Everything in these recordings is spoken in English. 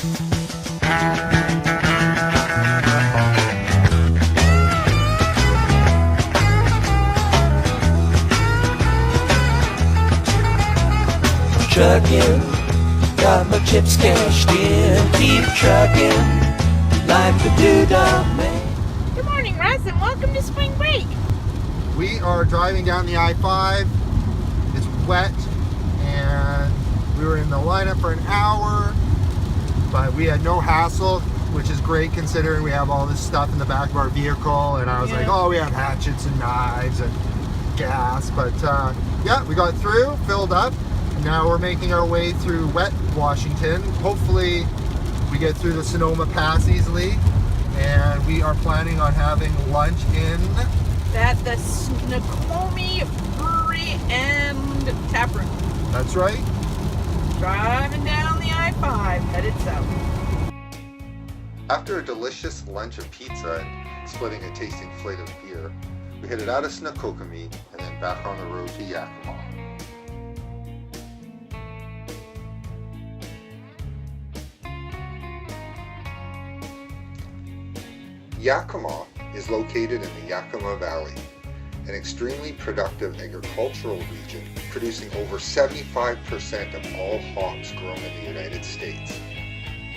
Trucking, got my chips cashed in. Keep trucking, like the Doodah Man. Good morning, Russ, and welcome to spring break. We are driving down the I-5. It's wet, and we were in the lineup for an hour, but we had no hassle, which is great considering we have all this stuff in the back of our vehicle. And I was like, oh, we have hatchets and knives and gas, but yeah, we got through, filled up. Now we're making our way through wet Washington. Hopefully we get through the Sonoma Pass easily, and we are planning on having lunch in At the Snoqualmie Brewery and Tap Room. That's right. Driving down the I-5, headed south. After a delicious lunch of pizza and splitting a tasting flight of beer, we headed out of Snoqualmie and then back on the road to Yakima. Yakima is located in the Yakima Valley, an extremely productive agricultural region producing over 75% of all hops grown in the United States.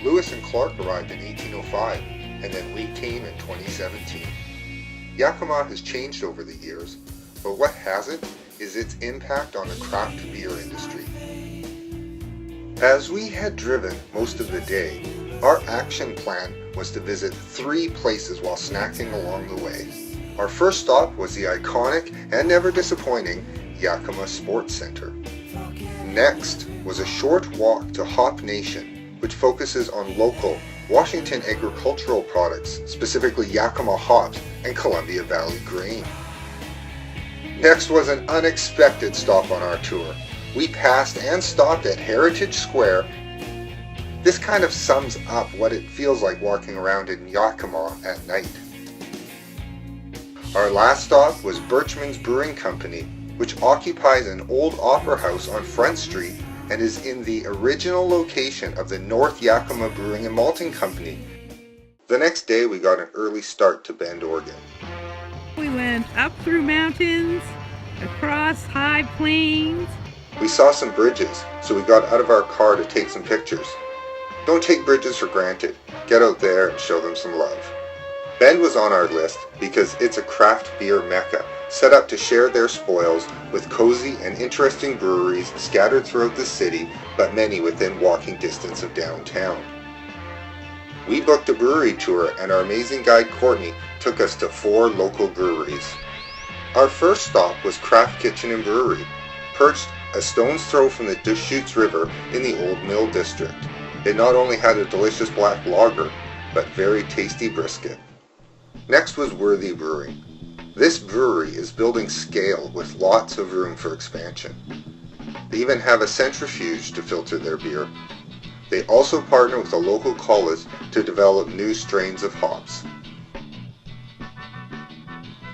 Lewis and Clark arrived in 1805, and then we came in 2017. Yakima has changed over the years, but what hasn't is its impact on the craft beer industry. As we had driven most of the day, our action plan was to visit 3 places while snacking along the way. Our first stop was the iconic and never disappointing Yakima Sports Center. Next was a short walk to Hop Nation, which focuses on local Washington agricultural products, specifically Yakima hops and Columbia Valley grain. Next was an unexpected stop on our tour. We passed and stopped at Heritage Square. This kind of sums up what it feels like walking around in Yakima at night. Our last stop was Birchman's Brewing Company, which occupies an old opera house on Front Street and is in the original location of the North Yakima Brewing and Malting Company. The next day we got an early start to Bend, Oregon. We went up through mountains, across high plains. We saw some bridges, so we got out of our car to take some pictures. Don't take bridges for granted. Get out there and show them some love. Bend was on our list because it's a craft beer mecca, set up to share their spoils with cozy and interesting breweries scattered throughout the city, but many within walking distance of downtown. We booked a brewery tour, and our amazing guide Courtney took us to 4 local breweries. Our first stop was Craft Kitchen and Brewery, perched a stone's throw from the Deschutes River in the Old Mill District. It not only had a delicious black lager, but very tasty brisket. Next was Worthy Brewing. This brewery is building scale with lots of room for expansion. They even have a centrifuge to filter their beer. They also partner with a local college to develop new strains of hops.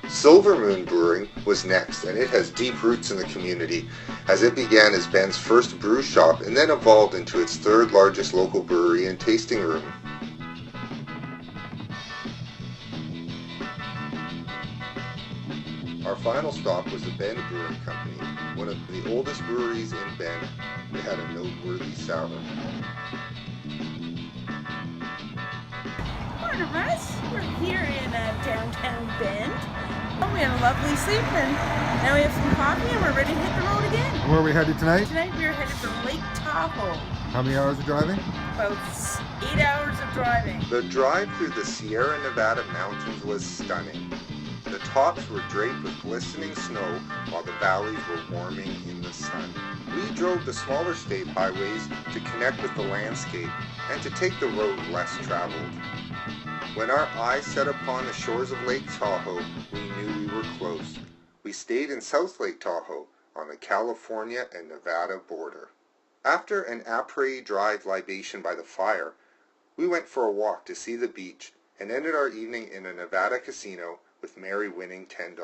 Silver Moon Brewing was next, and it has deep roots in the community, as it began as Bend's first brew shop and then evolved into its 3rd largest local brewery and tasting room. Our final stop was the Bend Brewing Company, one of the oldest breweries in Bend. They had a noteworthy sour. Morning, Russ. We're here in downtown Bend. Oh, we had a lovely sleep, and now we have some coffee, and we're ready to hit the road again. Where are we headed tonight? Tonight we are headed for Lake Tahoe. How many hours of driving? About 8 hours of driving. The drive through the Sierra Nevada mountains was stunning. The tops were draped with glistening snow while the valleys were warming in the sun. We drove the smaller state highways to connect with the landscape and to take the road less traveled. When our eyes set upon the shores of Lake Tahoe, we knew we were close. We stayed in South Lake Tahoe on the California and Nevada border. After an après-drive libation by the fire, we went for a walk to see the beach and ended our evening in a Nevada casino with Mary winning $10.